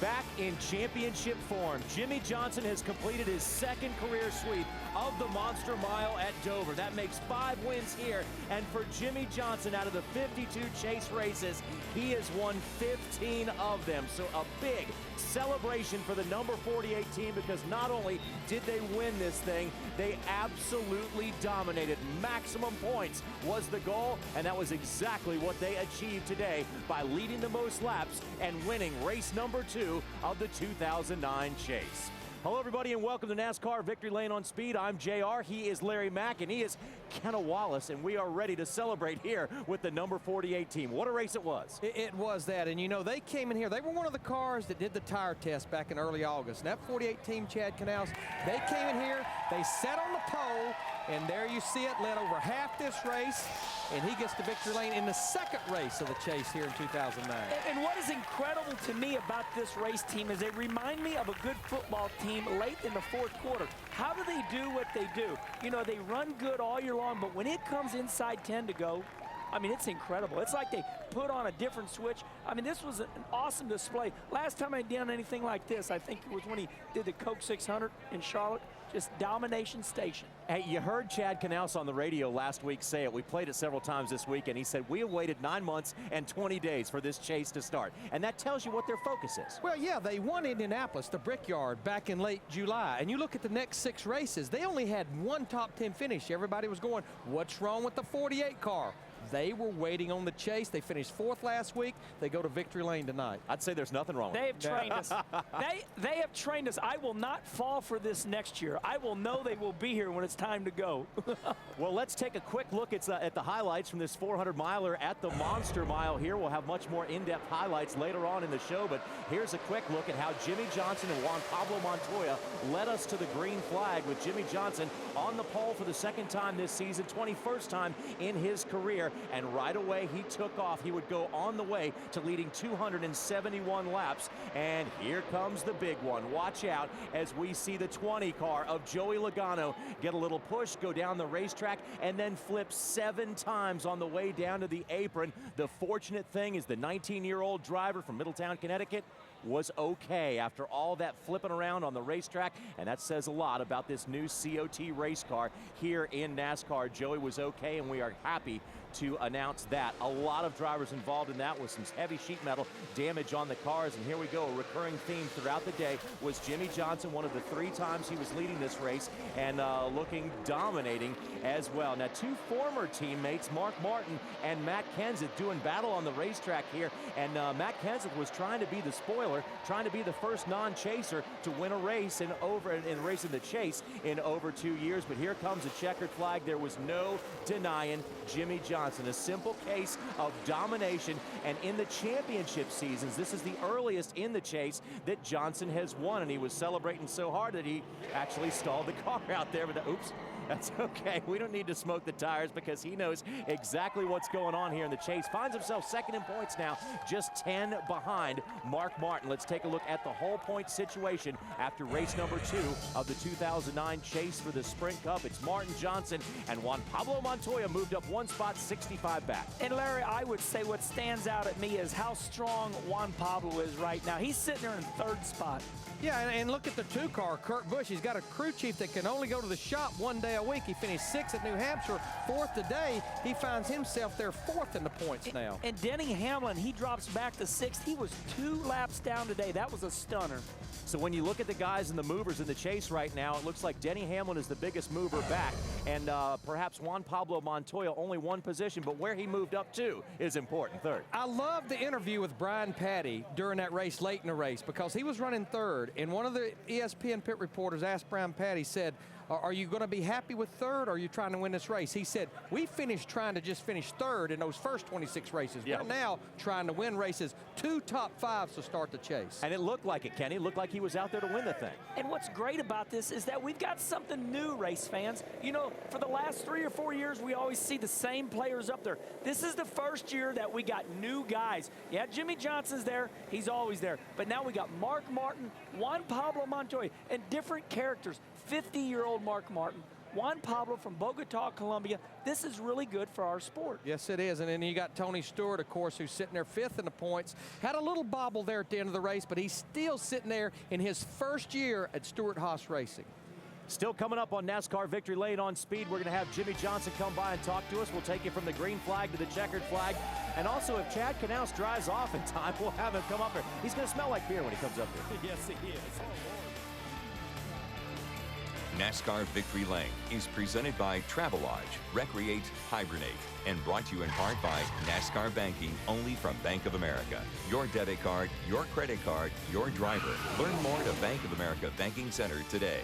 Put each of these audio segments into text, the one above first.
back in championship form. Jimmie Johnson has completed his second career sweep of the Monster Mile at Dover. That makes 5 wins here. And for Jimmie Johnson, out of the 52 chase races, he has won 15 of them. So a big celebration for the number 48 team, because not only did they win this thing, they absolutely dominated. Maximum points was the goal, and that was exactly what they achieved today by leading the most laps and winning race number 2 of the 2009 chase. Hello, everybody, and welcome to NASCAR Victory Lane on Speed. I'm JR. He is Larry Mack, and he is Kenna Wallace, and we are ready to celebrate here with the number 48 team. What a race it was. It was that, and you know, they came in here. They were one of the cars that did the tire test back in early August. And that 48 team, Chad Canals, they came in here, they sat on the pole, and there you see it, led over half this race, and he gets to victory lane in the second race of the chase here in 2009. And what is incredible to me about this race team is they remind me of a good football team late in the fourth quarter. How do they do what they do? You know, they run good all year long, but when it comes inside 10 to go, I mean, it's incredible. It's like they put on a different switch. I mean, this was an awesome display. Last time I done anything like this, I think it was when he did the Coke 600 in Charlotte. Just domination station. Hey, you heard Chad Canals on the radio last week say it. We played it several times this week, and he said, we have waited 9 months and 20 days for this chase to start. And that tells you what their focus is. Well, yeah, they won Indianapolis, the Brickyard, back in late July. And you look at the next 6 races, they only had 1 top 10 finish. Everybody was going, what's wrong with the 48 car? They were waiting on the chase. They finished 4th last week. They go to victory lane tonight. I'd say there's nothing wrong with it. They have trained us. They have trained us. I will not fall for this next year. I will know they will be here when it's time to go. Well, let's take a quick look at the highlights from this 400-miler at the Monster Mile here. We'll have much more in-depth highlights later on in the show, but here's a quick look at how Jimmie Johnson and Juan Pablo Montoya led us to the green flag, with Jimmie Johnson on the pole for the 2nd time this season, 21st time in his career, and right away he took off. He would go on the way to leading 271 laps, and here comes the big one. Watch out as we see the 20 car of Joey Logano get a little push, go down the racetrack, and then flip 7 times on the way down to the apron. The fortunate thing is the 19-year-old driver from Middletown, Connecticut, was okay after all that flipping around on the racetrack, and that says a lot about this new COT race car here in NASCAR. Joey was okay, and we are happy to announce that. A lot of drivers involved in that with some heavy sheet metal damage on the cars, and here we go. A recurring theme throughout the day was Jimmie Johnson, one of the 3 times he was leading this race, and looking dominating as well. Now, 2 former teammates, Mark Martin and Matt Kenseth, doing battle on the racetrack here, and Matt Kenseth was trying to be the spoiler, trying to be the first non-chaser to win a race in race in the chase in over 2 years. But here comes a checkered flag. There was no denying Jimmie Johnson. A simple case of domination, and in the championship seasons, this is the earliest in the chase that Johnson has won, and he was celebrating so hard that he actually stalled the car out there. But oops. That's okay. We don't need to smoke the tires, because he knows exactly what's going on here in the chase. Finds himself 2nd in points now, just 10 behind Mark Martin. Let's take a look at the whole point situation after race number 2 of the 2009 chase for the Sprint Cup. It's Martin, Johnson, and Juan Pablo Montoya moved up 1 spot, 65 back. And Larry, I would say what stands out at me is how strong Juan Pablo is right now. He's sitting there in 3rd spot. Yeah, and look at the 2 car, Kurt Busch. He's got a crew chief that can only go to the shop 1 day a week. He finished 6th at New Hampshire, 4th today. He finds himself there 4th in the points now. And Denny Hamlin, he drops back to 6th. He was 2 laps down today. That was a stunner. So when you look at the guys and the movers in the chase right now, it looks like Denny Hamlin is the biggest mover back, and perhaps Juan Pablo Montoya only 1 position, but where he moved up to is important, 3rd. I love the interview with Brian Patty during that race late in the race, because he was running 3rd, and one of the ESPN pit reporters asked Brian Patty, said, are you going to be happy with 3rd, or are you trying to win this race? He said, we finished trying to just finish 3rd in those first 26 races. Yep. We're now trying to win races, 2 top 5s to start the chase. And it looked like it, Kenny. It looked like he was out there to win the thing. And what's great about this is that we've got something new, race fans. You know, for the last 3 or 4 years, we always see the same players up there. This is the first year that we got new guys. Yeah, Jimmie Johnson's there. He's always there. But now we got Mark Martin, Juan Pablo Montoya, and different characters. 50-year-old Mark Martin, Juan Pablo from Bogota, Colombia. This is really good for our sport. Yes, it is. And then you got Tony Stewart, of course, who's sitting there 5th in the points. Had a little bobble there at the end of the race, but he's still sitting there in his first year at Stewart-Haas Racing. Still coming up on NASCAR Victory Lane on Speed, we're going to have Jimmy Johnson come by and talk to us. We'll take you from the green flag to the checkered flag. And also, if Chad Knaus drives off in time, we'll have him come up here. He's going to smell like beer when he comes up here. Yes, he is. NASCAR Victory Lane is presented by Travelodge, Recreate, Hibernate, and brought to you in part by NASCAR Banking, only from Bank of America. Your debit card, your credit card, your driver. Learn more at a Bank of America Banking Center today.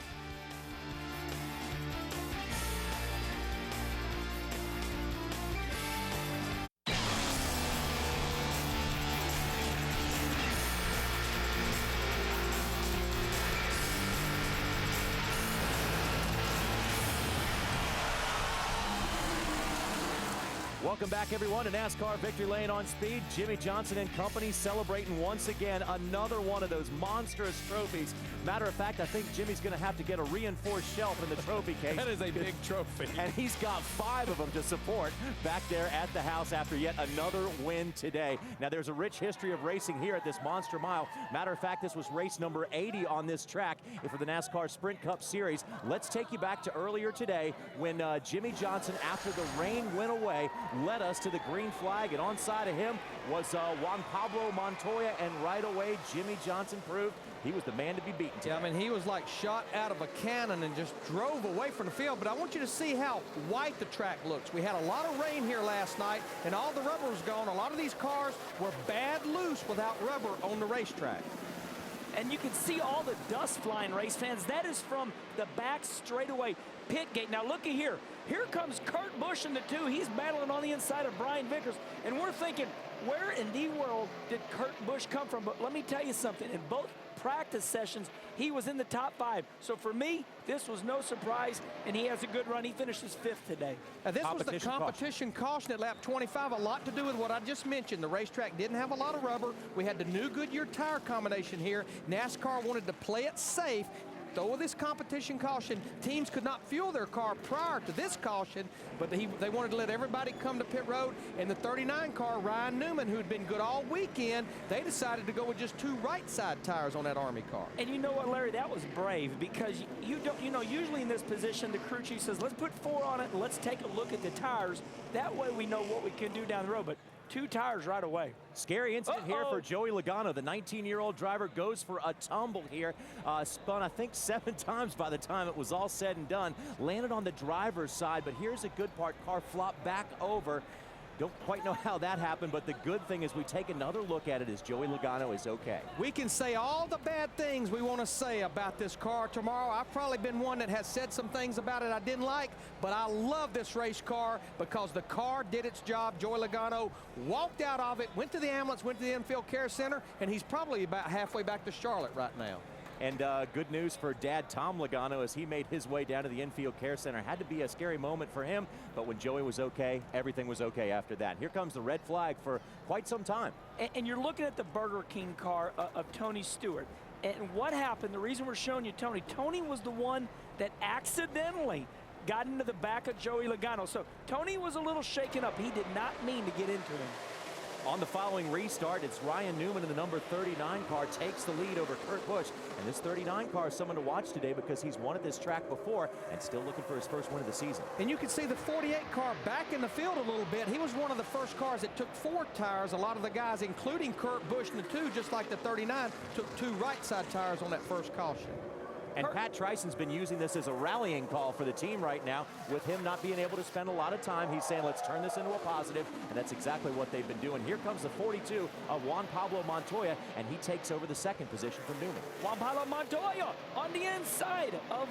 Welcome back, everyone, to NASCAR Victory Lane on Speed. Jimmy Johnson and company celebrating once again another one of those monstrous trophies. Matter of fact, I think Jimmy's going to have to get a reinforced shelf in the trophy case. That is a big trophy. And he's got 5 of them to support back there at the house after yet another win today. Now, there's a rich history of racing here at this Monster Mile. Matter of fact, this was race number 80 on this track for the NASCAR Sprint Cup Series. Let's take you back to earlier today when Jimmy Johnson, after the rain went away, led us to the green flag, and on side of him was Juan Pablo Montoya, and right away Jimmy Johnson proved he was the man to be beaten today. Yeah, I mean, he was like shot out of a cannon and just drove away from the field. But I want you to see how white the track looks. We had a lot of rain here last night, and all the rubber was gone. A lot of these cars were bad loose without rubber on the racetrack. And you can see all the dust flying, race fans. That is from the back straightaway pit gate. Now looky here. Here comes Kurt Busch in the 2. He's battling on the inside of Brian Vickers. And we're thinking, where in the world did Kurt Busch come from? But let me tell you something. In both practice sessions, he was in the top 5. So for me, this was no surprise, and he has a good run. He finishes 5th today. Now this was the competition caution at lap 25. A lot to do with what I just mentioned. The racetrack didn't have a lot of rubber. We had the new Goodyear tire combination here. NASCAR wanted to play it safe. Though with this competition caution, teams could not fuel their car prior to this caution, but they wanted to let everybody come to pit road. And the 39 car, Ryan Newman, who had been good all weekend, they decided to go with just 2 right side tires on that Army car. And you know what, Larry, that was brave, because you don't, usually in this position, the crew chief says, let's put 4 on it and let's take a look at the tires. That way we know what we can do down the road. But 2 tires right away. Scary incident here for Joey Logano. The 19-year-old driver goes for a tumble here. Spun, I think, 7 times by the time it was all said and done. Landed on the driver's side, but here's a good part. Car flopped back over. Don't quite know how that happened, but the good thing is we take another look at it as Joey Logano is okay. We can say all the bad things we want to say about this car tomorrow. I've probably been one that has said some things about it I didn't like, but I love this race car because the car did its job. Joey Logano walked out of it, went to the ambulance, went to the infield care center, and he's probably about halfway back to Charlotte right now. And good news for Dad Tom Logano as he made his way down to the infield care center. Had to be a scary moment for him, but when Joey was okay, everything was okay after that. Here comes the red flag for quite some time. And you're looking at the Burger King car of Tony Stewart. And what happened, the reason we're showing you Tony was the one that accidentally got into the back of Joey Logano. So Tony was a little shaken up. He did not mean to get into him. On the following restart, it's Ryan Newman in the number 39 car takes the lead over Kurt Busch. And this 39 car is someone to watch today because he's won at this track before and still looking for his first win of the season. And you can see the 48 car back in the field a little bit. He was one of the first cars that took 4 tires. A lot of the guys, including Kurt Busch in the 2, just like the 39, took 2 right side tires on that first caution. And Pat Tryson's been using this as a rallying call for the team right now. With him not being able to spend a lot of time, he's saying, let's turn this into a positive, and that's exactly what they've been doing. Here comes the 42 of Juan Pablo Montoya, and he takes over the 2nd position from Newman. Juan Pablo Montoya on the inside of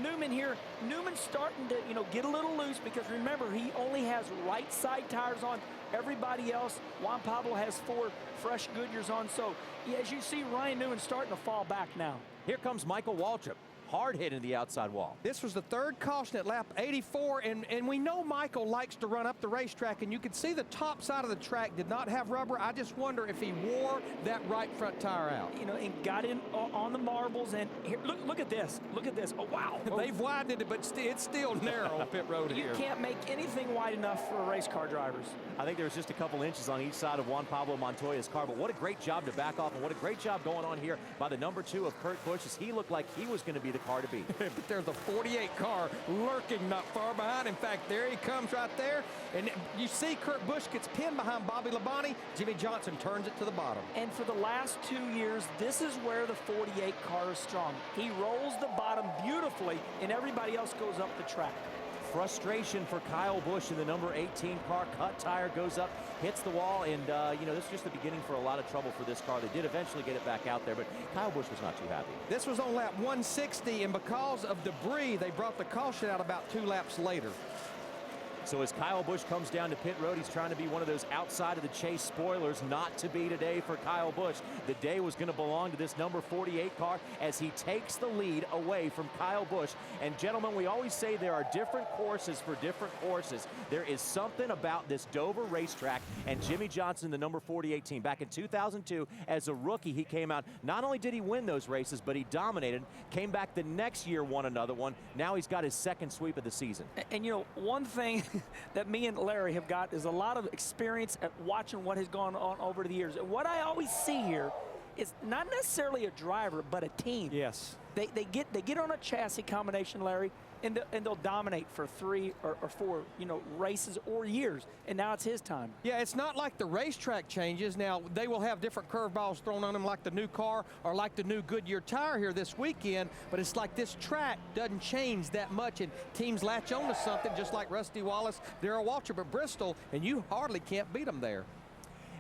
Newman here. Newman starting to, get a little loose because remember, he only has right side tires on. Everybody else, Juan Pablo has 4 fresh Goodyears on. So, as you see, Ryan Newman starting to fall back now. Here comes Michael Waltrip. hard hit into the outside wall. This was the third caution at lap 84, and we know Michael likes to run up the racetrack, and you can see the top side of the track did not have rubber. I just wonder if he wore that right front tire out. You know, and got in on the marbles, and here, look at this. Look at this. Oh, wow. They've widened it, but it's still narrow on pit road here. You can't make anything wide enough for race car drivers. I think there's just a couple inches on each side of Juan Pablo Montoya's car, but what a great job to back off, and what a great job going on here by the number 2 of Kurt Busch, as he looked like he was going to be the car to beat. But there's a 48 car lurking not far behind. In fact, there he comes right there, and you see Kurt Busch gets pinned behind Bobby Labonte. Jimmy Johnson turns it to the bottom. And for the last 2 years, this is where the 48 car is strong. He rolls the bottom beautifully, and everybody else goes up the track. Frustration for Kyle Busch in the number 18 car. Cut tire goes up, hits the wall, and you know, this is just the beginning for a lot of trouble for this car. They did eventually get it back out there, but Kyle Busch was not too happy. This was on lap 160, and because of debris, they brought the caution out about 2 laps later. So as Kyle Busch comes down to pit road, he's trying to be one of those outside of the chase spoilers. Not to be today for Kyle Busch. The day was going to belong to this number 48 car as he takes the lead away from Kyle Busch. And gentlemen, we always say there are different courses for different horses. There is something about this Dover racetrack and Jimmy Johnson, the number 48 team. Back in 2002, as a rookie, he came out. Not only did he win those races, but he dominated. Came back the next year, won another one. Now he's got his second sweep of the season. And you know, one thing that me and Larry have got is a lot of experience at watching what has gone on over the years. And what I always see here is not necessarily a driver, but a team. Yes. They get on a chassis combination, Larry, and they'll dominate for 3 or 4, you know, races or years. And now it's his time. Yeah, it's not like the racetrack changes. Now, they will have different curveballs thrown on them like the new car or like the new Goodyear tire here this weekend, but it's like this track doesn't change that much, and teams latch on to something just like Rusty Wallace, Darrell Waltrip at Bristol, and you hardly can't beat them there.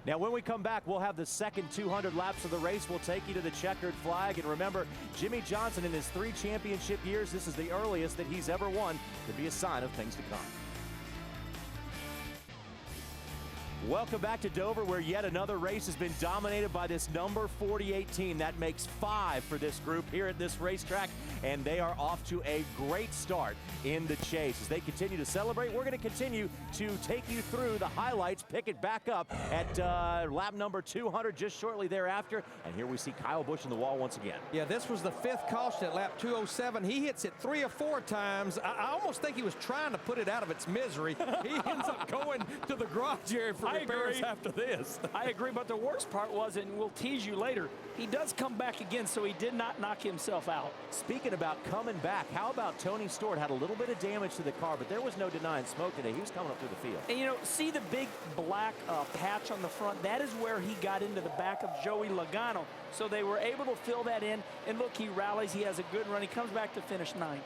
Now, when we come back, we'll have the second 200 laps of the race. We'll take you to the checkered flag. And remember, Jimmy Johnson, in his 3 championship years, this is the earliest that he's ever won. Could be a sign of things to come. Welcome back to Dover, where yet another race has been dominated by this number 48 team. That makes 5 for this group here at this racetrack, and they are off to a great start in the chase. As they continue to celebrate, we're going to continue to take you through the highlights, pick it back up at lap number 200 just shortly thereafter. And here we see Kyle Busch in the wall once again. Yeah, this was the 5th caution at lap 207. He hits it 3 or 4 times. I almost think he was trying to put it out of its misery. He ends up going to the garage area for repairs after this. I agree, but the worst part was, and we'll tease you later, he does come back again, so he did not knock himself out. Speaking about coming back, how about Tony Stewart? Had a little bit of damage to the car, but there was no denying smoke today. He was coming up through the field. And you know, see the big black patch on the front? That is where he got into the back of Joey Logano. So they were able to fill that in, and look, he rallies. He has a good run. He comes back to finish 9th.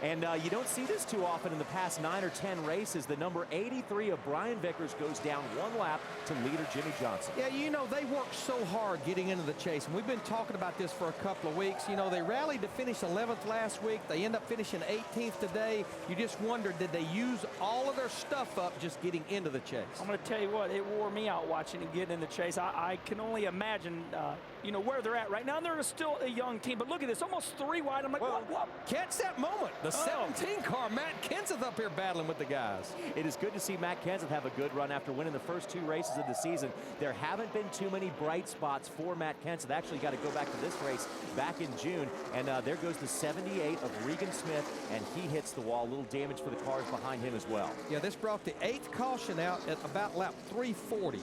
And you don't see this too often in the past 9 or 10 races. The number 83 of Brian Vickers goes down 1 lap to leader Jimmy Johnson. Yeah, you know, they worked so hard getting into the chase, and we've been talking about this for a couple of weeks. You know, they rallied to finish 11th last week. They end up finishing 18th today. You just wonder, did they use all of their stuff up just getting into the chase? I'm going to tell you what, it wore me out watching him get in the chase. I can only imagine, you know, where they're at right now. They're still a young team, but look at this, almost 3 wide. I'm like, what? Catch that moment. The 17 car, Matt Kenseth up here battling with the guys. It is good to see Matt Kenseth have a good run after winning the first 2 races of the season. There haven't been too many bright spots for Matt Kenseth. Actually got to go back to this race back in June, and there goes the 78 of Regan Smith, and he hits the wall. A little damage for the cars behind him as well. Yeah, this brought the 8th caution out at about lap 340.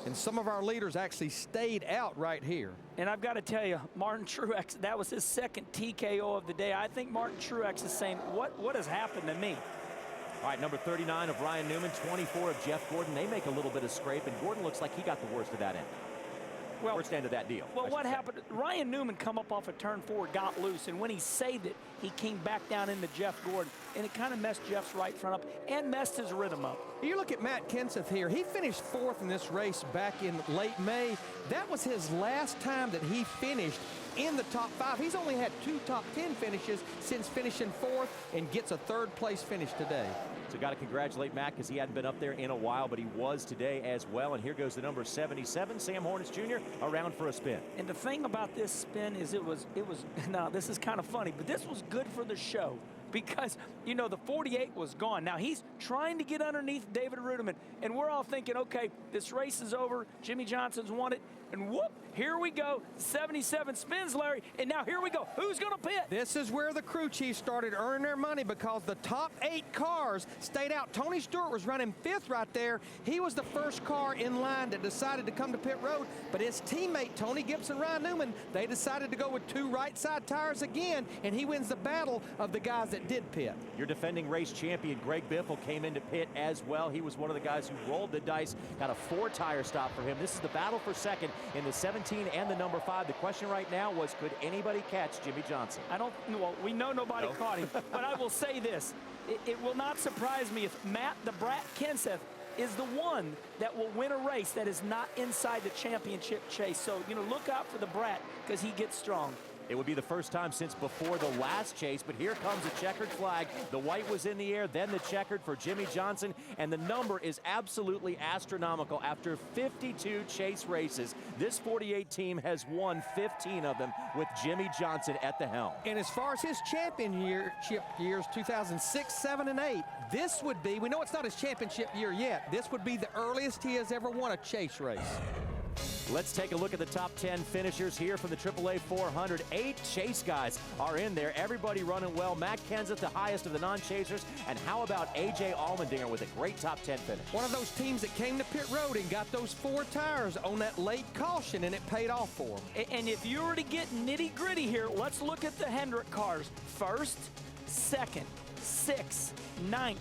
And some of our leaders actually stayed out right here. And I've got to tell you, Martin Truex, that was his 2nd TKO of the day. I think Martin Truex is saying, what has happened to me? All right, number 39 of Ryan Newman, 24 of Jeff Gordon. They make a little bit of scrape, and Gordon looks like he got the worst of that end. Well, worst end of that deal. Well, what happened? Ryan Newman come up off of turn 4, got loose, and when he saved it, he came back down into Jeff Gordon, and it kind of messed Jeff's right front up and messed his rhythm up. You look at Matt Kenseth here. He finished 4th in this race back in late May. That was his last time that he finished in the top 5. He's only had 2 top 10 finishes since finishing 4th, and gets a 3rd place finish today. So got to congratulate Matt because he hadn't been up there in a while, but he was today as well. And here goes the number 77, Sam Hornets Jr., around for a spin. And the thing about this spin is it was now this is kind of funny, but this was good for the show. Because, you know, the 48 was gone. Now, he's trying to get underneath David Rudiman, and we're all thinking, okay, this race is over. Jimmie Johnson's won it, and whoop, here we go. 77 spins, Larry, and now here we go. Who's going to pit? This is where the crew chiefs started earning their money because the top 8 cars stayed out. Tony Stewart was running 5th right there. He was the first car in line that decided to come to pit road, but his teammate, Tony Gibson, Ryan Newman, they decided to go with 2 right side tires again, and he wins the battle of the guys that did pit. Your defending race champion, Greg Biffle, came into pit as well. He was one of the guys who rolled the dice, got a 4-tire stop for him. This is the battle for second in the 17 and the number 5. The question right now was, could anybody catch Jimmie Johnson? Well, we know nobody caught him, but I will say this. It will not surprise me if Matt the Brat Kenseth is the one that will win a race that is not inside the championship chase. So, you know, look out for the Brat because he gets strong. It would be the first time since before the last chase, but here comes a checkered flag. The white was in the air, then the checkered for Jimmie Johnson, and the number is absolutely astronomical. After 52 chase races, this 48 team has won 15 of them with Jimmie Johnson at the helm. And as far as his championship years, 2006, 7, and 8, this would be, we know it's not his championship year yet, this would be the earliest he has ever won a chase race. Let's take a look at the top 10 finishers here from the AAA 400. 8 chase guys are in there. Everybody running well. Matt Kenseth, the highest of the non-chasers. And how about A.J. Allmendinger with a great top 10 finish? One of those teams that came to pit road and got those 4 tires on that late caution, and it paid off for them. And if you were to get nitty-gritty here, let's look at the Hendrick cars. 1st, 2nd, 6th, 9th,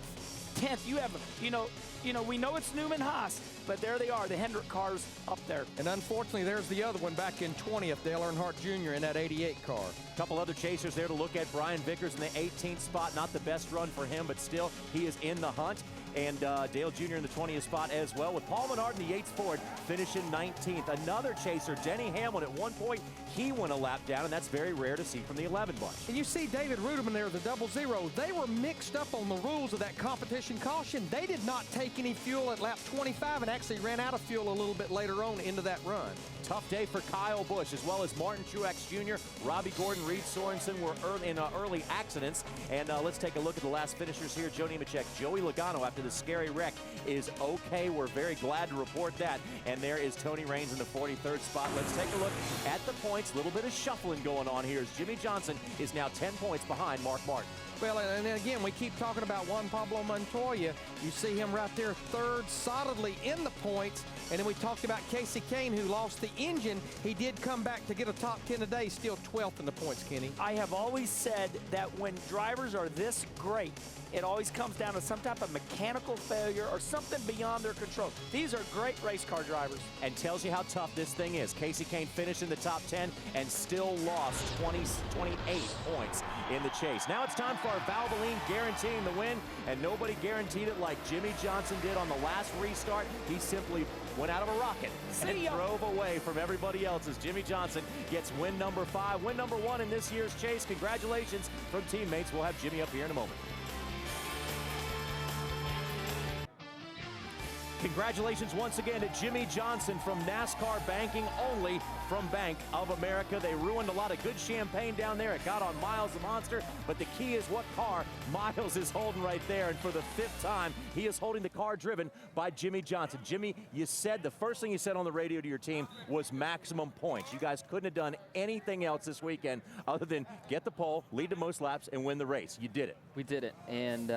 10th. You have, you know, we know it's Newman Haas, but there they are, the Hendrick cars up there. And unfortunately, there's the other one back in 20th, Dale Earnhardt Jr. in that 88 car. A couple other chasers there to look at. Brian Vickers in the 18th spot. Not the best run for him, but still, he is in the hunt. And Dale Jr. in the 20th spot as well, with Paul Menard in the Yates Ford finishing 19th. Another chaser, Denny Hamlin, at one point, he went a lap down, and that's very rare to see from the 11 bunch. And you see David Rudiman there, the 00. They were mixed up on the rules of that competition caution. They did not take any fuel at lap 25 and actually ran out of fuel a little bit later on into that run. Tough day for Kyle Busch, as well as Martin Truex Jr., Robbie Gordon, Reed Sorensen were in early accidents. And let's take a look at the last finishers here. Joe Nemechek, Joey Logano, after the scary wreck, is okay. We're very glad to report that. And there is Tony Raines in the 43rd spot. Let's take a look at the points. A little bit of shuffling going on here as Jimmie Johnson is now 10 points behind Mark Martin. Well, and again, we keep talking about Juan Pablo Montoya. You see him right there, 3rd, solidly in the points. And then we talked about Casey Kane, who lost the engine. He did come back to get a top 10 today, still 12th in the points, Kenny. I have always said that when drivers are this great, it always comes down to some type of mechanical failure or something beyond their control. These are great race car drivers. And tells you how tough this thing is. Casey Kane finished in the top 10 and still lost 28 points in the chase. Now it's time for our Valvoline guaranteeing the win, and nobody guaranteed it like Jimmie Johnson did on the last restart. He simply went out of a rocket and drove away from everybody else as Jimmie Johnson gets win number 5, win number 1 in this year's chase. Congratulations from teammates. We'll have Jimmy up here in a moment. Congratulations once again to Jimmie Johnson from NASCAR Banking, only from Bank of America. They ruined a lot of good champagne down there. It got on Miles the Monster, but the key is what car Miles is holding right there. And for the 5th time, he is holding the car driven by Jimmie Johnson. Jimmy, you said the first thing you said on the radio to your team was maximum points. You guys couldn't have done anything else this weekend other than get the pole, lead the most laps, and win the race. You did it. We did it. And,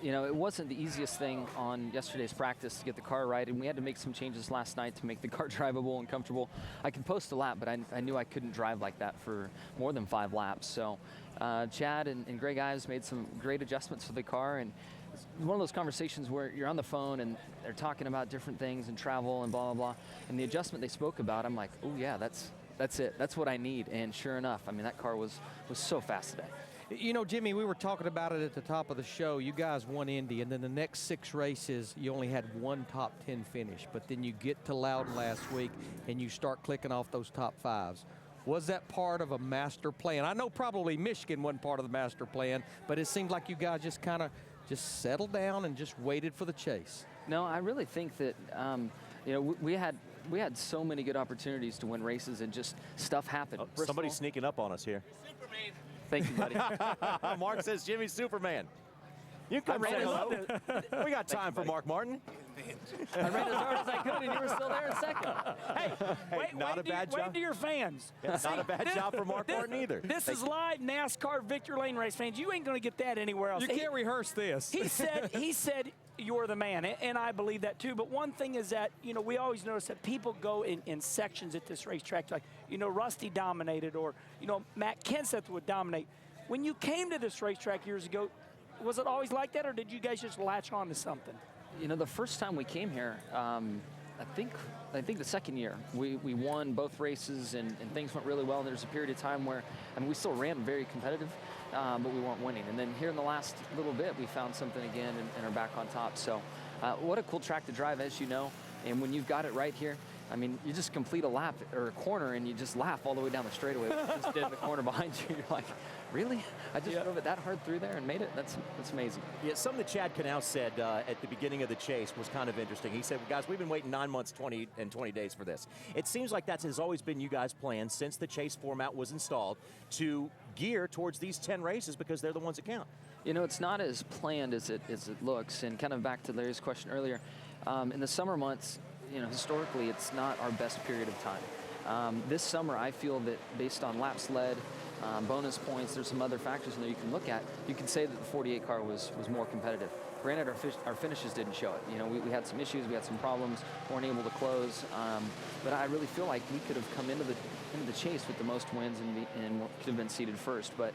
you know, it wasn't the easiest thing on yesterday's practice to get the car right, and we had to make some changes last night to make the car drivable and comfortable. I can post a lap, but I knew I couldn't drive like that for more than 5 laps. So Chad and Greg Ives made some great adjustments for the car, and it's one of those conversations where you're on the phone and they're talking about different things and travel and blah, blah, blah. And the adjustment they spoke about, I'm like, oh yeah, that's it. That's what I need. And sure enough, I mean, that car was so fast today. You know, Jimmy, we were talking about it at the top of the show. You guys won Indy, and then the next 6 races, you only had 1 top 10 finish. But then you get to Loudon last week, and you start clicking off those top 5s. Was that part of a master plan? I know probably Michigan wasn't part of the master plan, but it seemed like you guys just kind of just settled down and just waited for the chase? No, I really think that you know, we had so many good opportunities to win races, and just stuff happened. Oh, somebody's sneaking up on us here. Superman. Thank you, buddy. Mark says Jimmy's Superman. You can come say hello. We got time for Mark Martin. I ran as hard as I could, and you were still there in second. Hey, wait, not a bad job. wait to your fans. It's not a bad job for Mark Martin either. This is live NASCAR Victory Lane race, fans. You ain't going to get that anywhere else. You can't rehearse this. He said you're the man, and I believe that too. But one thing is that, you know, we always notice that people go in sections at this racetrack. Like, you know, Rusty dominated, or, you know, Matt Kenseth would dominate. When you came to this racetrack years ago, was it always like that, or did you guys just latch on to something? You know, the first time we came here, I think the second year, we won both races, and things went really well. And there was a period of time where, I mean, we still ran very competitive, but we weren't winning. And then here in the last little bit, we found something again and are back on top. So what a cool track to drive, as you know. And when you've got it right here, I mean, you just complete a lap or a corner, and you just laugh all the way down the straightaway. It's just dead in the corner behind you. You're like, really? I just drove it that hard through there and made it? That's amazing. Yeah, something that Chad Knaus said at the beginning of the chase was kind of interesting. He said, guys, we've been waiting 9 months, 20 days for this. It seems like that has always been you guys' plan since the chase format was installed, to gear towards these 10 races because they're the ones that count. You know, it's not as planned as it looks. And kind of back to Larry's question earlier, in the summer months, you know, historically, it's not our best period of time. This summer, I feel that based on laps led, bonus points, there's some other factors in there you can look at. You can say that the 48 car was more competitive. Granted, our finishes didn't show it. You know, we had some issues, we had some problems, weren't able to close. But I really feel like we could have come into the chase with the most wins and could have been seated first. But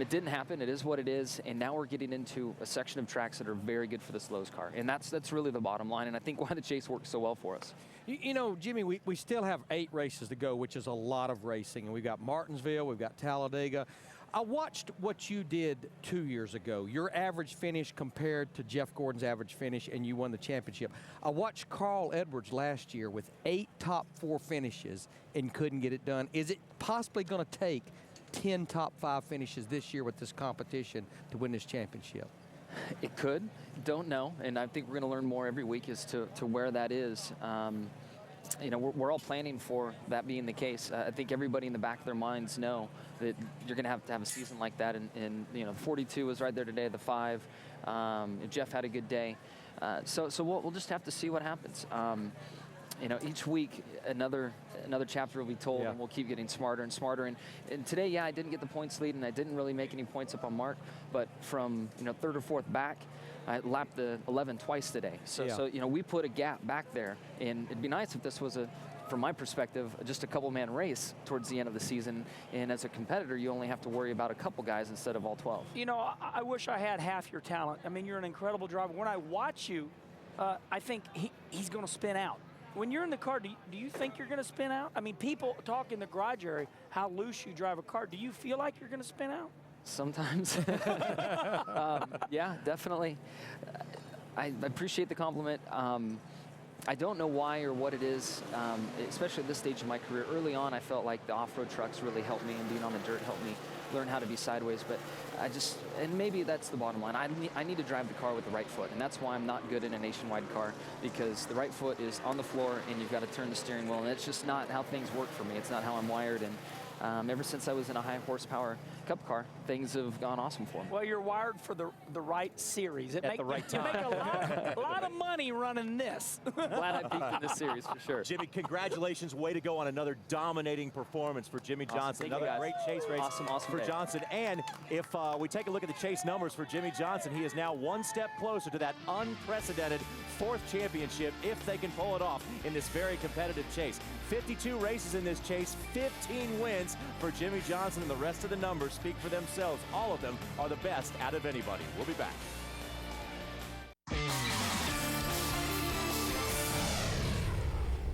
it didn't happen. It is what it is. And now we're getting into a section of tracks that are very good for this Lowe's car. And that's really the bottom line. And I think why the chase works so well for us. You know, Jimmy, we still have 8 races to go, which is a lot of racing. And we've got Martinsville, we've got Talladega. I watched what you did 2 years ago, your average finish compared to Jeff Gordon's average finish, and you won the championship. I watched Carl Edwards last year with 8 top 4 finishes and couldn't get it done. Is it possibly going to take 10 top 5 finishes this year with this competition to win this championship? It could. Don't know. And I think we're going to learn more every week as to where that is. You know, we're all planning for that being the case. I think everybody in the back of their minds know that you're going to have a season like that. And you know, 42 was right there today, the 5. Jeff had a good day. So we'll just have to see what happens. You know, each week another chapter will be told, and we'll keep getting smarter and smarter. And today, I didn't get the points lead, and I didn't really make any points up on Mark. But from, you know, 3rd or 4th back, I lapped the 11 twice today. So you know, we put a gap back there, and it'd be nice if this was from my perspective, just a couple-man race towards the end of the season. And as a competitor, you only have to worry about a couple guys instead of all 12. You know, I wish I had half your talent. I mean, you're an incredible driver. When I watch you, I think he's going to spin out. When you're in the car, do you think you're going to spin out? I mean, people talk in the garage area how loose you drive a car. Do you feel like you're going to spin out? Sometimes. Yeah, definitely. I appreciate the compliment. I don't know why or what it is, especially at this stage of my career. Early on, I felt like the off-road trucks really helped me, and being on the dirt helped me learn how to be sideways. But and maybe that's the bottom line. I need to drive the car with the right foot, and that's why I'm not good in a nationwide car, because the right foot is on the floor, and you've got to turn the steering wheel, and it's just not how things work for me. It's not how I'm wired, and ever since I was in a high-horsepower Cup car, things have gone awesome for me. Well, you're wired for the right series. At the right time. You make a lot of money running this. Glad I peaked in this series for sure. Jimmy, congratulations. Way to go on another dominating performance for Jimmy Johnson. Thank Another great chase race for day. Johnson. And if we take a look at the chase numbers for Jimmy Johnson, he is now one step closer to that unprecedented 4th championship if they can pull it off in this very competitive chase. 52 races in this chase, 15 wins for Jimmy Johnson, and the rest of the numbers speak for themselves. All of them are the best out of anybody. We'll be back.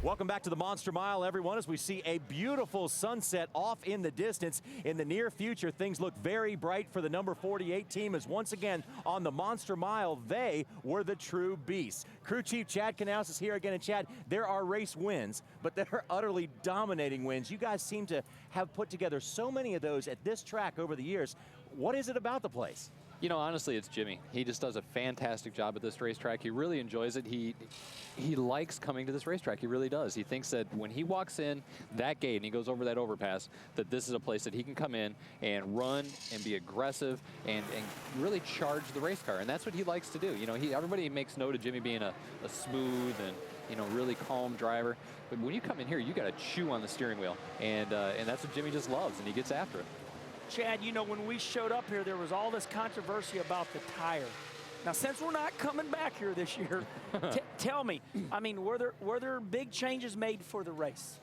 Welcome back to the Monster Mile, everyone, as we see a beautiful sunset off in the distance. In the near future, things look very bright for the number 48 team, as once again on the Monster Mile, they were the true beasts. Crew Chief Chad Knaus is here again. And Chad, there are race wins, but there are utterly dominating wins. You guys seem to have put together so many of those at this track over the years. What is it about the place? You know, honestly, it's Jimmy. He just does a fantastic job at this racetrack. He really enjoys it. He likes coming to this racetrack. He really does. He thinks that when he walks in that gate and he goes over that overpass, that this is a place that he can come in and run and be aggressive and really charge the race car. And that's what he likes to do. You know, everybody makes note of Jimmy being a smooth and, you know, really calm driver. But when you come in here, you got to chew on the steering wheel. And that's what Jimmy just loves, and he gets after it. Chad, you know, when we showed up here, there was all this controversy about the tire. Now, since we're not coming back here this year, tell me, I mean, were there big changes made for the race?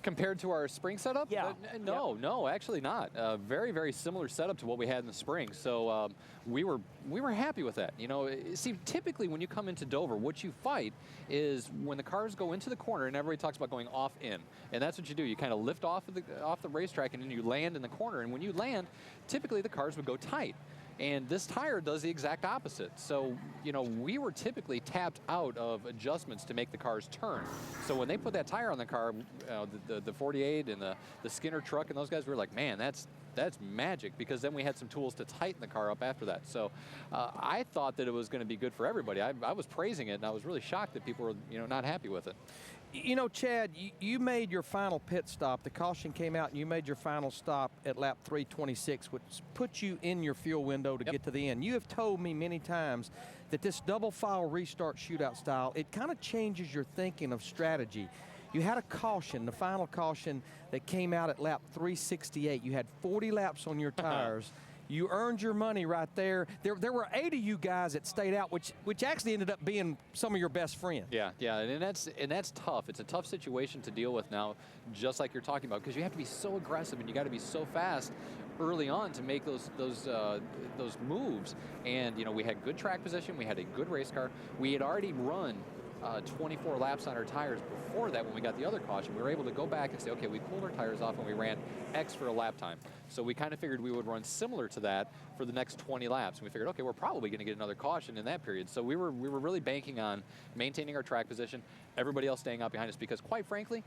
Compared to our spring setup? Yeah. No, actually not. Very, very similar setup to what we had in the spring. So we were happy with that. You know, see, typically when you come into Dover, what you fight is when the cars go into the corner, and everybody talks about going off in, and that's what you do. You kind of lift off the racetrack, and then you land in the corner. And when you land, typically the cars would go tight. And this tire does the exact opposite. So, you know, we were typically tapped out of adjustments to make the cars turn. So when they put that tire on the car, the 48 and the Skinner truck and those guys, we were like, man, that's magic, because then we had some tools to tighten the car up after that. So I thought that it was going to be good for everybody. I was praising it, and I was really shocked that people were, you know, not happy with it. You know, Chad, you made your final pit stop. The caution came out, and you made your final stop at lap 326, which put you in your fuel window to get to the end. You have told me many times that this double file restart shootout style, it kind of changes your thinking of strategy. You had a caution, the final caution that came out at lap 368. You had 40 laps on your tires. You earned your money right there. There were 8 of you guys that stayed out, which actually ended up being some of your best friends. Yeah, and that's tough. It's a tough situation to deal with now, just like you're talking about, because you have to be so aggressive and you got to be so fast early on to make those moves. And you know, we had good track position. We had a good race car. We had already run 24 laps on our tires before that when we got the other caution. We were able to go back and say, okay, we cooled our tires off and we ran X for a lap time. So we kind of figured we would run similar to that for the next 20 laps. And we figured, okay, we're probably going to get another caution in that period. So we were really banking on maintaining our track position, everybody else staying out behind us, because quite frankly,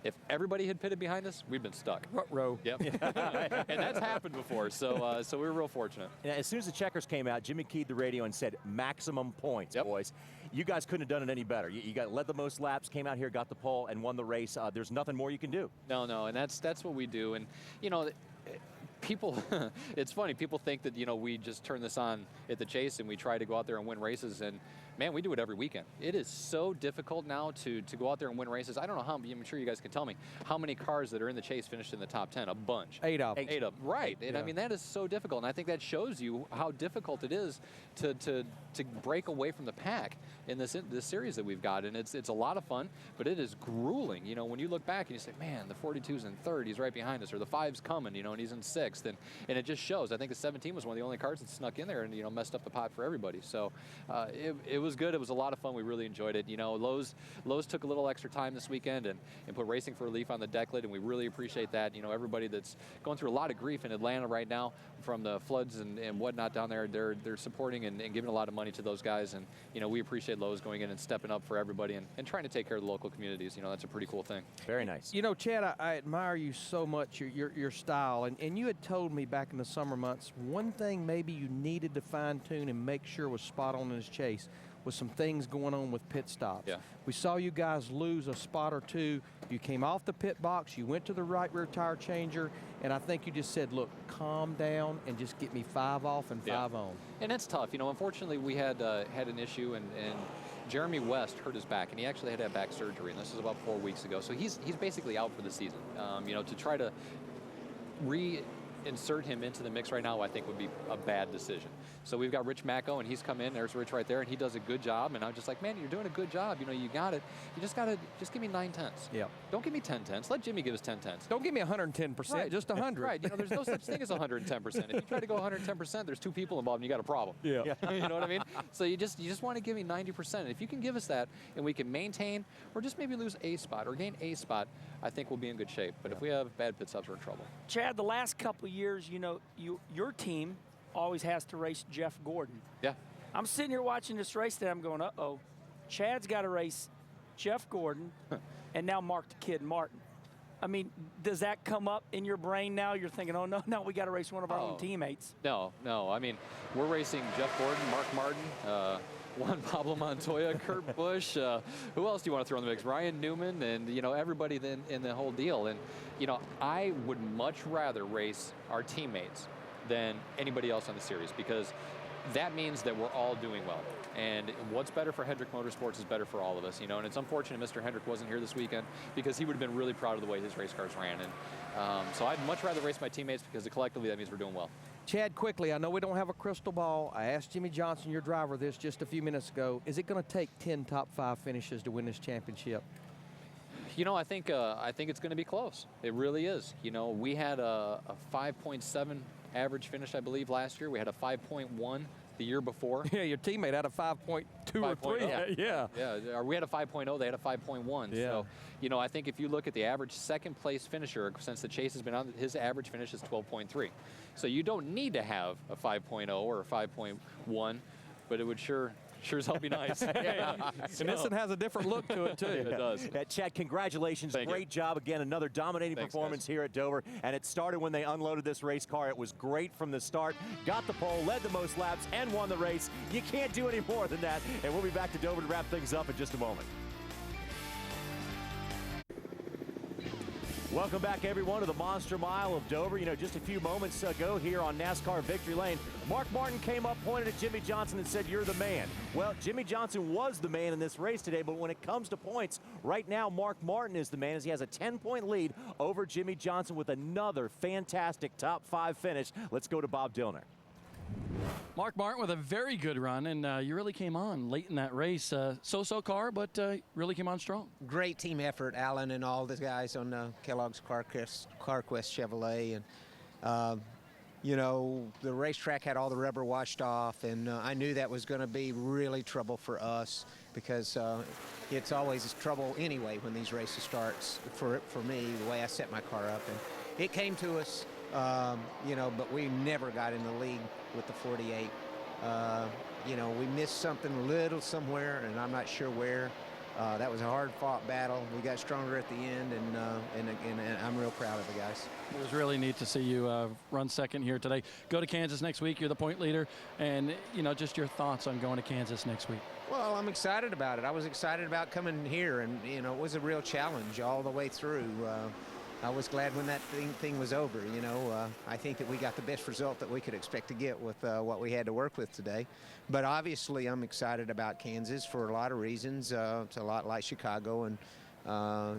if everybody had pitted behind us, we'd been stuck. Row. Yep. And that's happened before, so we were real fortunate. And as soon as the checkers came out, Jimmy keyed the radio and said, maximum points, boys. You guys couldn't have done it any better. You led the most laps, came out here, got the pole, and won the race. There's nothing more you can do. No, and that's what we do. And, you know, people, it's funny, people think that, you know, we just turn this on at the Chase and we try to go out there and win races, and man, we do it every weekend. It is so difficult now to go out there and win races. I don't know how, I'm sure you guys can tell me, how many cars that are in the Chase finished in the top 10, a bunch. 8 of them. 8 of them, right. And yeah. I mean, that is so difficult, and I think that shows you how difficult it is to break away from the pack in this series that we've got. And it's a lot of fun, but it is grueling. You know, when you look back and you say, man, the 42's in 3rd, he's right behind us, or the 5's coming, you know, and he's in 6th, and it just shows. I think the 17 was one of the only cars that snuck in there and, you know, messed up the pot for everybody. So it was good. It was a lot of fun. We really enjoyed it. You know, Lowe's took a little extra time this weekend and put Racing for Relief on the deck lid, and we really appreciate that. You know, everybody that's going through a lot of grief in Atlanta right now from the floods and whatnot down there, they're supporting and giving a lot of money to those guys. And, you know, we appreciate Lowe's going in and stepping up for everybody and trying to take care of the local communities. You know, that's a pretty cool thing. Very nice. You know, Chad, I admire you so much, your style. And you had told me back in the summer months, one thing maybe you needed to fine-tune and make sure was spot on in his Chase was some things going on with pit stops. Yeah. We saw you guys lose a spot or two. You came off the pit box, you went to the right rear tire changer, and I think you just said, look, calm down and just get me 5 off and 5 on. And it's tough. You know, unfortunately, we had an issue, and Jeremy West hurt his back, and he actually had to have back surgery, and this is about 4 weeks ago. So he's basically out for the season. You know, to try to reinsert him into the mix right now, I think would be a bad decision. So we've got Rich Macco, and he's come in. There's Rich right there, and he does a good job. And I'm just like, man, you're doing a good job. You know, you got it. You just got to give me 9 tenths. Yeah. Don't give me 10 tenths. Let Jimmy give us 10 tenths. Don't give me 110%, right. just 100. Right. You know, there's no such thing as 110%. If you try to go 110%, there's 2 people involved, and you got a problem. Yeah. You know what I mean? So you just want to give me 90%. And if you can give us that, and we can maintain, or just maybe lose a spot or gain a spot, I think we'll be in good shape. But if we have bad pit stops, we're in trouble. Chad, the last couple of years, you know, your team always has to race Jeff Gordon. Yeah. I'm sitting here watching this race today. I'm going, uh-oh. Chad's got to race Jeff Gordon and now Mark the Kid Martin. I mean, does that come up in your brain now? You're thinking, oh, no, we got to race one of our own teammates. No. I mean, we're racing Jeff Gordon, Mark Martin, Juan Pablo Montoya, Kurt Busch. Who else do you want to throw in the mix? Ryan Newman, and, you know, everybody then in the whole deal. And, you know, I would much rather race our teammates than anybody else on the series, because that means that we're all doing well. And what's better for Hendrick Motorsports is better for all of us, you know. And it's unfortunate Mr. Hendrick wasn't here this weekend, because he would have been really proud of the way his race cars ran. And so I'd much rather race my teammates, because collectively that means we're doing well. Chad, quickly, I know we don't have a crystal ball. I asked Jimmy Johnson, your driver, this just a few minutes ago. Is it going to take 10 top 5 finishes to win this championship? You know, I think it's going to be close. It really is. You know, we had a 5.7 average finish, I believe, last year. We had a 5.1 the year before. Yeah, your teammate had a 5.2 or 3. Yeah. Yeah, we had a 5.0, they had a 5.1. Yeah. So, you know, I think if you look at the average second place finisher, since the chase has been on, his average finish is 12.3. So you don't need to have a 5.0 or a 5.1, but it would sure as hell be nice. Yeah. And this one has a different look to it, too. It does. Chad, congratulations. Thank you. Job again. Another dominating performance here at Dover. And it started when they unloaded this race car. It was great from the start. Got the pole, led the most laps, and won the race. You can't do any more than that. And we'll be back to Dover to wrap things up in just a moment. Welcome back, everyone, to the Monster Mile of Dover. You know, just a few moments ago here on NASCAR Victory Lane, Mark Martin came up, pointed at Jimmy Johnson, and said, "You're the man." Well, Jimmy Johnson was the man in this race today, but when it comes to points, right now, Mark Martin is the man, as he has a 10-point lead over Jimmy Johnson with another fantastic top 5 finish. Let's go to Bob Dillner. Mark Martin with a very good run, and you really came on late in that race. So-so car, but really came on strong. Great team effort, Alan and all the guys on Kellogg's CarQuest Chevrolet. And, you know, the racetrack had all the rubber washed off, and I knew that was going to be really trouble for us, because it's always trouble anyway when these races starts for me, the way I set my car up. And it came to us, you know, but we never got in the lead with the 48. You know, we missed something a little somewhere, and I'm not sure where. That was a hard-fought battle. We got stronger at the end, and I'm real proud of the guys. It was really neat to see you run second here today. Go to Kansas next week. You're the point leader, and, you know, just your thoughts on going to Kansas next week. Well, I'm excited about it. I was excited about coming here, and, you know, it was a real challenge all the way through. I was glad when that thing was over. You know, I think that we got the best result that we could expect to get with what we had to work with today. But obviously, I'm excited about Kansas for a lot of reasons. It's a lot like Chicago, and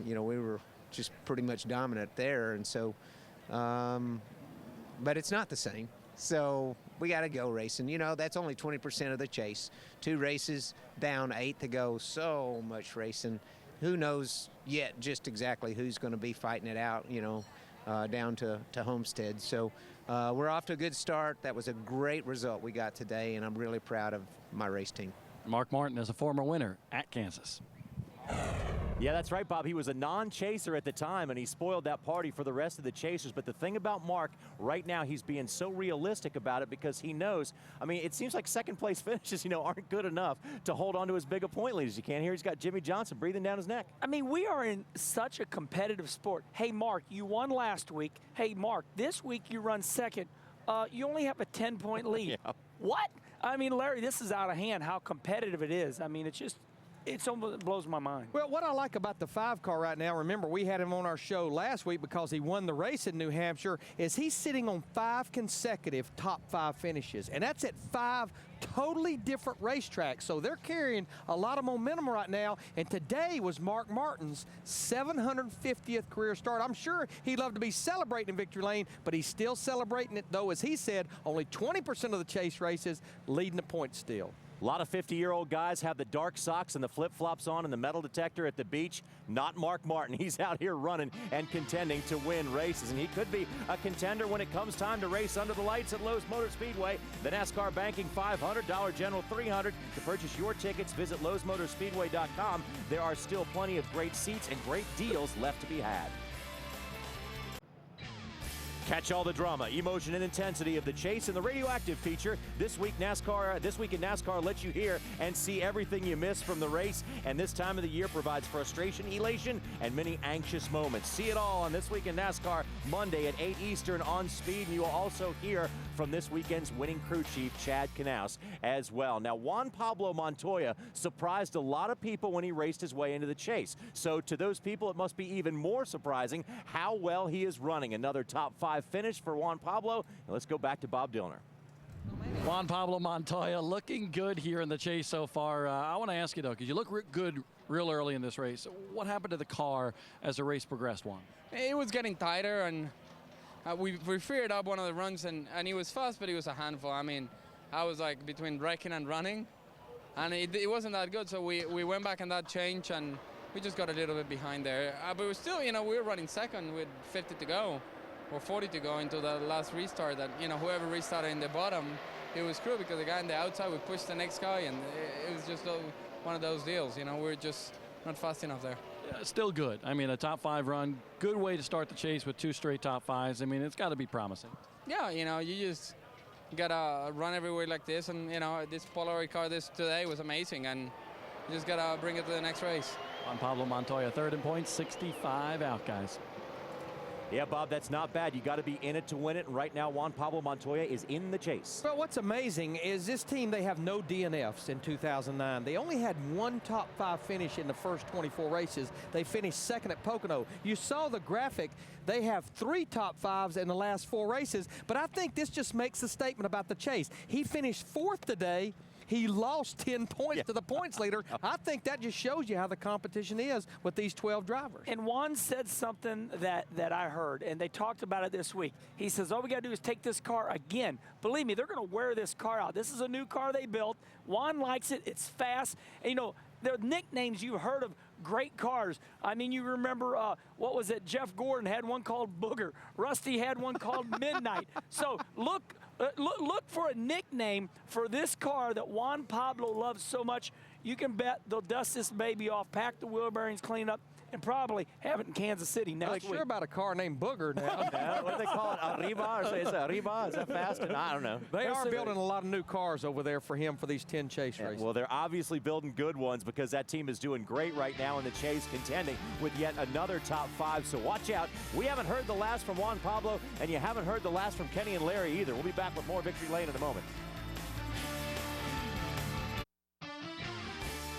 you know, we were just pretty much dominant there. And so, but it's not the same. So we got to go racing. You know, that's only 20% of the chase. 2 races down, 8 to go. So much racing. Who knows yet just exactly who's going to be fighting it out, you know, down to Homestead. So we're off to a good start. That was a great result we got today, and I'm really proud of my race team. Mark Martin is a former winner at Kansas. Yeah, that's right, Bob. He was a non-chaser at the time, and he spoiled that party for the rest of the chasers. But the thing about Mark, right now, he's being so realistic about it, because he knows, I mean, it seems like second-place finishes, you know, aren't good enough to hold on to as big a point lead as you can here. He's got Jimmy Johnson breathing down his neck. I mean, we are in such a competitive sport. Hey, Mark, you won last week. Hey, Mark, this week you run second. You only have a 10-point lead. Yeah. What? I mean, Larry, this is out of hand, how competitive it is. I mean, it almost blows my mind. Well, what I like about the 5 car right now, remember, we had him on our show last week because he won the race in New Hampshire, is he's sitting on 5 consecutive top 5 finishes. And that's at 5 totally different racetracks. So they're carrying a lot of momentum right now. And today was Mark Martin's 750th career start. I'm sure he'd love to be celebrating in Victory Lane, but he's still celebrating it, though, as he said, only 20% of the chase races leading the points still. A lot of 50-year-old guys have the dark socks and the flip-flops on and the metal detector at the beach. Not Mark Martin. He's out here running and contending to win races, and he could be a contender when it comes time to race under the lights at Lowe's Motor Speedway. The NASCAR Banking $500, Dollar General $300. To purchase your tickets, visit lowesmotorspeedway.com. There are still plenty of great seats and great deals left to be had. Catch all the drama, emotion, and intensity of the chase in the radioactive feature. This week in NASCAR lets you hear and see everything you missed from the race, and this time of the year provides frustration, elation, and many anxious moments. See it all on This Week in NASCAR Monday at 8 Eastern on Speed, and you will also hear from this weekend's winning crew chief, Chad Knaus, as well. Now, Juan Pablo Montoya surprised a lot of people when he raced his way into the chase. So to those people, it must be even more surprising how well he is running. Another top 5 finish for Juan Pablo. And let's go back to Bob Dillner. Juan Pablo Montoya looking good here in the chase so far. I want to ask you, though, because you look good real early in this race. What happened to the car as the race progressed, Juan? It was getting tighter, and we figured out one of the runs, and he was fast, but he was a handful. I mean, I was like between wrecking and running, and it wasn't that good. So we went back on that change, and we just got a little bit behind there. But we still, we were running second with 50 to go, or 40 to go into the last restart. That whoever restarted in the bottom, it was screwed because the guy on the outside would push the next guy, and it was just one of those deals. We're just not fast enough there. Still good. I mean, a top 5 run, good way to start the chase with 2 straight top 5s. I mean, it's got to be promising. Yeah, you just gotta run everywhere like this, and this Polaroid car today was amazing, and you just gotta bring it to the next race. Juan Pablo Montoya, 3rd in points, 65 out, guys. Yeah, Bob, that's not bad. You got to be in it to win it. And right now, Juan Pablo Montoya is in the chase. Well, what's amazing is this team, they have no DNFs in 2009. They only had 1 top 5 finish in the first 24 races. They finished 2nd at Pocono. You saw the graphic. They have 3 top 5s in the last 4 races. But I think this just makes a statement about the chase. He finished 4th today. He lost 10 points to the points leader. I think that just shows you how the competition is with these 12 drivers. And Juan said something that I heard, and they talked about it this week. He says, all we got to do is take this car again. Believe me, they're going to wear this car out. This is a new car they built. Juan likes it. It's fast. And, the nicknames you've heard of great cars. I mean, you remember, what was it? Jeff Gordon had one called Booger. Rusty had one called Midnight. So look for a nickname for this car that Juan Pablo loves so much. You can bet they'll dust this baby off, pack the wheel bearings, clean up, and probably have it in Kansas City next week. Sure about a car named Booger now. Yeah, what do they call it? Arriba? Or is it Arriba? Is that fast? I don't know. They are building a lot of new cars over there for him for these 10 chase races. Well, they're obviously building good ones because that team is doing great right now in the chase, contending with yet another top 5. So watch out. We haven't heard the last from Juan Pablo, and you haven't heard the last from Kenny and Larry either. We'll be back with more Victory Lane in a moment.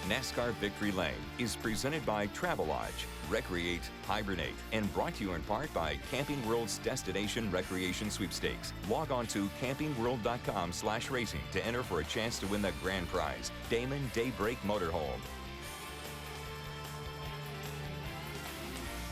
NASCAR Victory Lane is presented by Travelodge, Recreate, Hibernate, and brought to you in part by Camping World's Destination Recreation Sweepstakes. Log on to campingworld.com/racing to enter for a chance to win the grand prize, Damon Daybreak Motorhome.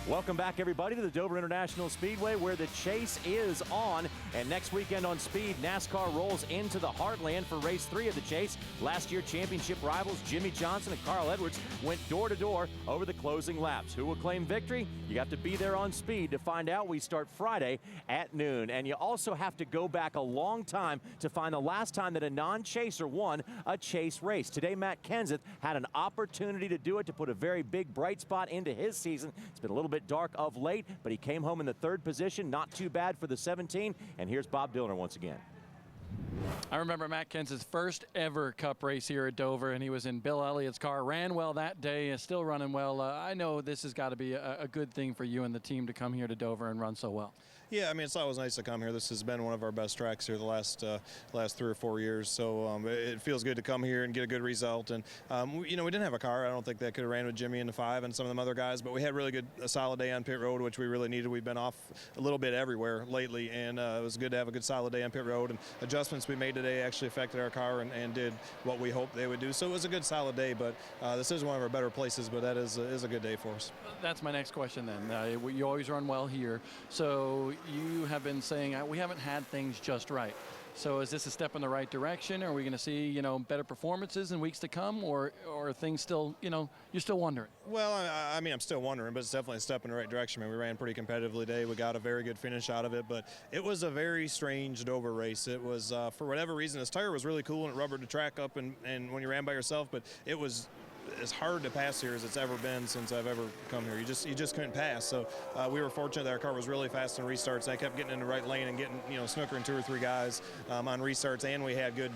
Welcome back, everybody, to the Dover International Speedway, where the chase is on. And next weekend on Speed, NASCAR rolls into the heartland for race 3 of the chase. Last year, championship rivals Jimmy Johnson and Carl Edwards went door-to-door over the closing laps. Who will claim victory? You have to be there on Speed to find out. We start Friday at noon. And you also have to go back a long time to find the last time that a non-chaser won a chase race. Today, Matt Kenseth had an opportunity to do it, to put a very big bright spot into his season. It's been a little bit dark of late, but he came home in the 3rd position. Not too bad for the 17. And here's Bob Dillner once again. I remember Matt Kenseth's first ever Cup race here at Dover, and he was in Bill Elliott's car. Ran well that day, is still running well. I know this has got to be a good thing for you and the team to come here to Dover and run so well. Yeah, I mean, it's always nice to come here. This has been one of our best tracks here the last 3 or 4 years. So it feels good to come here and get a good result. And we didn't have a car. I don't think that could have ran with Jimmy in the 5 and some of them other guys. But we had a solid day on pit road, which we really needed. We've been off a little bit everywhere lately, and it was good to have a good solid day on pit road. And adjustments we made today actually affected our car and did what we hoped they would do. So it was a good solid day. But this is one of our better places. But that is a good day for us. That's my next question then. You always run well here. So you have been saying we haven't had things just right. So is this a step in the right direction? Are we going to see, better performances in weeks to come, or are things still, you're still wondering? Well, I mean, I'm still wondering, but it's definitely a step in the right direction. I mean, we ran pretty competitively today. We got a very good finish out of it, but it was a very strange Dover race. It was, for whatever reason, this tire was really cool and it rubbered the track up and when you ran by yourself, but it was as hard to pass here as it's ever been since I've ever come here. You just couldn't pass. So we were fortunate that our car was really fast in restarts. I kept getting in the right lane and getting, snookering 2 or 3 guys on restarts, and we had good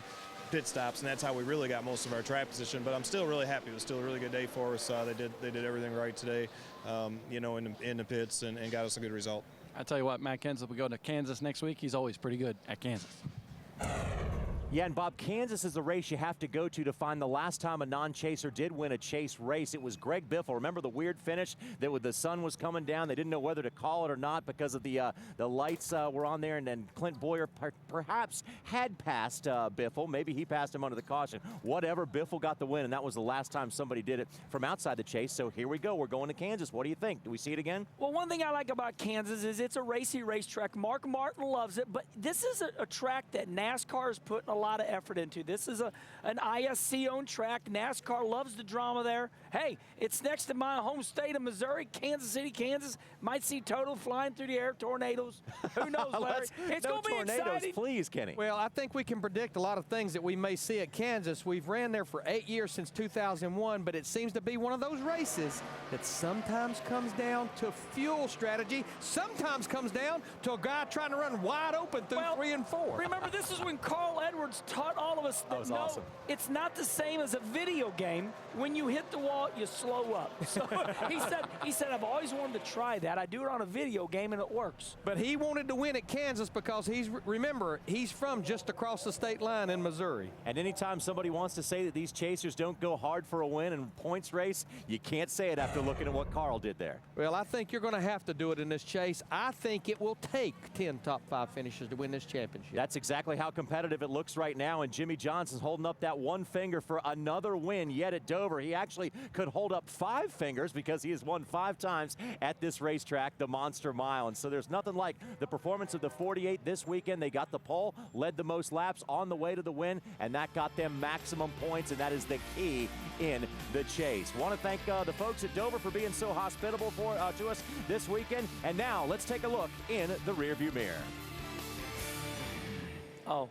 pit stops, and that's how we really got most of our track position. But I'm still really happy. It was still a really good day for us. They did everything right today, in the pits, and got us a good result. I tell you what, Matt Kenseth, if we go to Kansas next week, he's always pretty good at Kansas. Yeah, and Bob, Kansas is the race you have to go to find the last time a non-chaser did win a chase race. It was Greg Biffle. Remember the weird finish that when the sun was coming down, they didn't know whether to call it or not because of the lights were on there, and then Clint Boyer perhaps had passed Biffle. Maybe he passed him under the caution. Whatever, Biffle got the win, and that was the last time somebody did it from outside the chase. So here we go. We're going to Kansas. What do you think? Do we see it again? Well, one thing I like about Kansas is it's a racy racetrack. Mark Martin loves it, but this is a track that NASCAR is putting a lot of effort into. This is an ISC-owned track. NASCAR loves the drama there. Hey, it's next to my home state of Missouri, Kansas City, Kansas. Might see Toto flying through the air, tornadoes. Who knows, Larry? It's going to be tornadoes, exciting. Please, Kenny. Well, I think we can predict a lot of things that we may see at Kansas. We've ran there for 8 years since 2001, but it seems to be one of those races that sometimes comes down to fuel strategy, sometimes comes down to a guy trying to run wide open through 3 and 4. Remember, this is when Carl Edwards taught all of us that no, awesome. It's not the same as a video game. When you hit the wall, you slow up. So he said, I've always wanted to try that. I do it on a video game, and it works. But he wanted to win at Kansas because remember, he's from just across the state line in Missouri. And anytime somebody wants to say that these chasers don't go hard for a win in a points race, you can't say it after looking at what Carl did there. Well, I think you're going to have to do it in this chase. I think it will take 10 top 5 finishes to win this championship. That's exactly how competitive it looks right now, and Jimmy Johnson's holding up that one finger for another win yet at Dover. He actually could hold up 5 fingers because he has won 5 times at this racetrack, the Monster Mile. And so there's nothing like the performance of the 48 this weekend. They got the pole, led the most laps on the way to the win, and that got them maximum points, and that is the key in the chase. Want to thank the folks at Dover for being so hospitable to us this weekend. And now let's take a look in the rearview mirror. Oh.